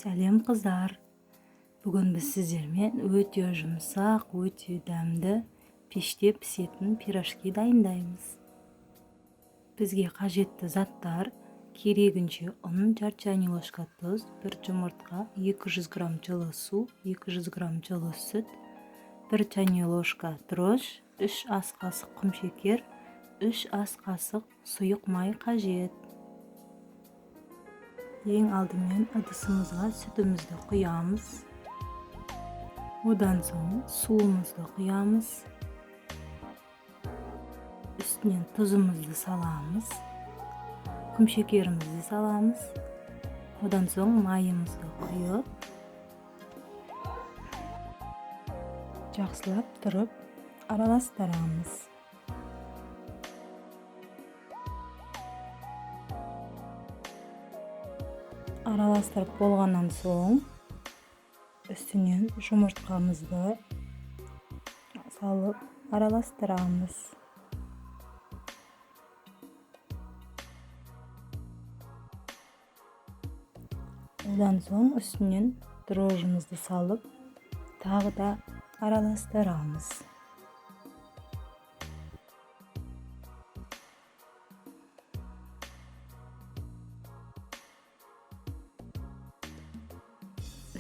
Сәлем қыздар. Бүгін біз сіздермен өте жұмсақ, өте дәмді пеште пісетін пирожки дайындаймыз. Бізге қажетті заттар: керегінше ұн, жарты чайный ложка тұз, 1 жұмыртқа, 200 грамм жылы су, 200 грамм жылы сүт, 1 чайный ложка дрожж, 3 ас қасық құмшекер, 3 ас қасық сұйық май қажет. Ең алдымен ыдысымызға сүтімізді құямыз. Одан соң суымызды құямыз. Үстінен тұзымызды саламыз. Құмшекерімізді саламыз. Одан соң майымызды құйып, жақсылап тұрып араластырамыз. Араластырып болғаннан соң үстінен жұмыртқамызды салып араластырамыз. Одан соң үстінен дрожжымызды салып тағы да араластырамыз.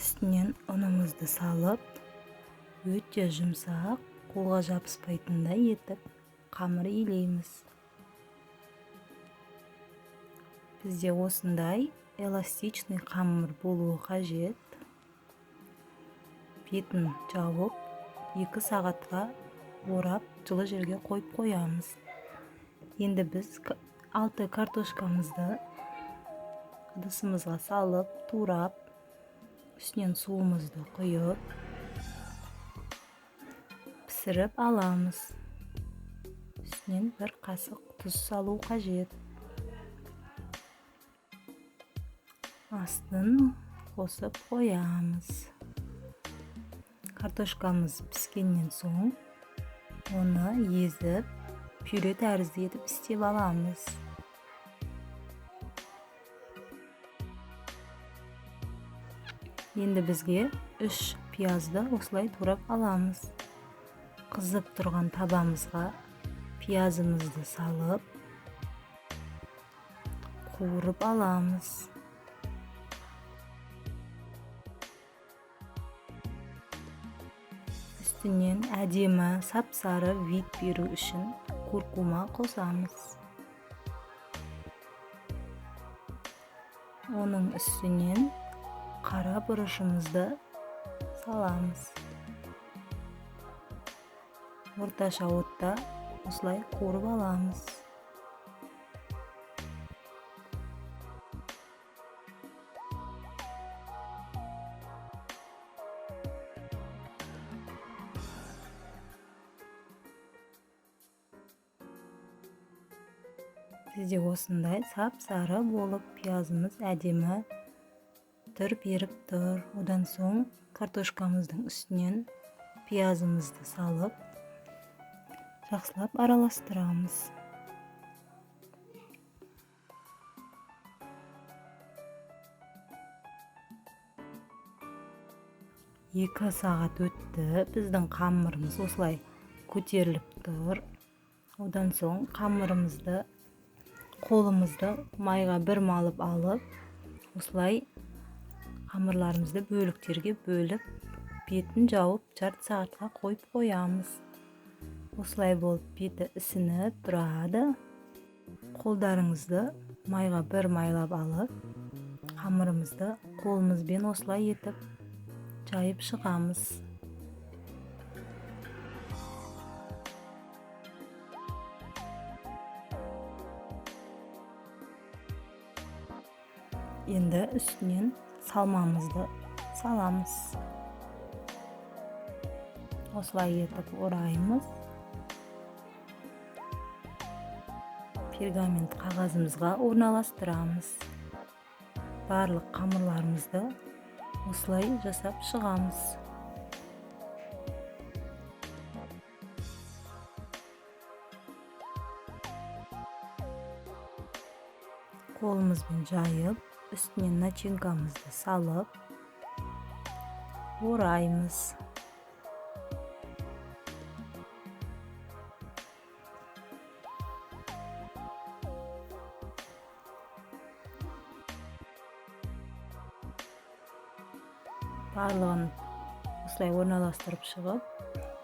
Үстінен ұнымызды салып, өте жұмсақ, қолға жабыспайтындай етіп қамыр илейміз. Бізде осындай эластичный қамыр болуы қажет. Бетін жауып, 2 сағатқа орап, жылы жерге қойып қоямыз. Енді біз 6 картошкамызды ыдысымызға салып, турап, үстінен суымызды құйып, пісіріп аламыз. Үстінен 1 қасық тұз салу қажет. Астын қосып қоямыз. Картошкамыз піскеннен соң оны езіп, пюре тәрізді етіп істеп аламыз. Енді бізге 3 пиязды осылай турап аламыз. Қызып тұрған табамызға пиязымызды салып, қуырып аламыз. Үстінен әдемі сап-сары вид беру үшін куркума қосамыз. Оның үстінен қара бұрышымызды саламыз. Орташа отта осылай қуырып аламыз. Бізде осындай сап-сары болып, пиязымыз әдемі түр беріп тұр. Одан соң картошкамыздың үстінен пиязымызды салып, жақсылап араластырамыз. Екі сағат өтті. Біздің қамырымыз осылай көтеріліп тұр. Одан соң қамырымызды, қолымызды майға бір малып алып, осылай қамырларымызды бөліктерге бөліп, бетін жауып, жарты сағатқа қойып қоямыз. Осылай болып беті ісініп тұрады. Қолдарыңызды майға бір майлап алып, қамырымызды қолымызбен осылай етіп жайып шығамыз. Енді үстінен салмамызды саламыз. Осылай етіп ораймыз. Пергамент қағазымызға орналастырамыз. Барлық қамырларымызды осылай жасап шығамыз. Қолымызбен жайып, үстінен начинкамызды салып, ораймыз. Барлығын осылай орналастырып шығып,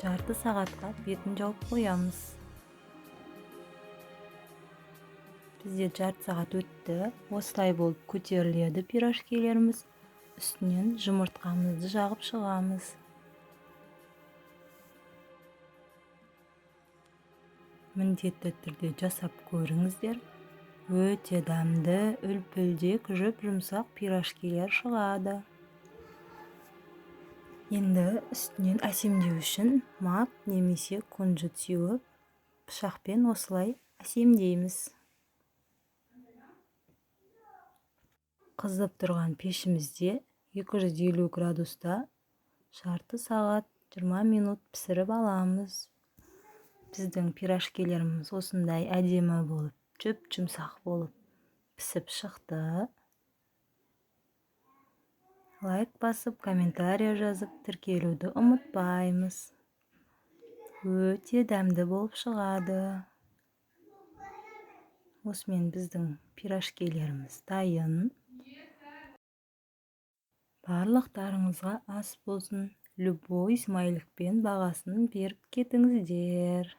жарты сағатқа бетін жауып қоямыз. Бізде жарты сағат өтті. Осылай болып көтеріледі пирожкилеріміз. Үстінен жұмыртқамызды жағып шығамыз. Міндетті түрде жасап көріңіздер. Өте дәмді, үлпілдек, жүп-жұмсақ пирожкилер шығады. Енді үстінен әсемдеу үшін мак немесе күнжіт сеуіп, пышақпен осылай әсемдейміз. Қызып тұрған пешімізде 250 градуста жарты сағат 20 минут пісіріп аламыз. Біздің пирожкилеріміз осындай әдемі болып, жүп-жұмсақ болып пісіп шықты. Лайк басып, комментария жазып, тіркелуді ұмытпаймыз. Өте дәмді болып шығады. Осымен біздің пирожкилеріміз дайын. Барлықтарыңызға ас болсын. Любой смайлікпен бағасын беріп кетіңіздер.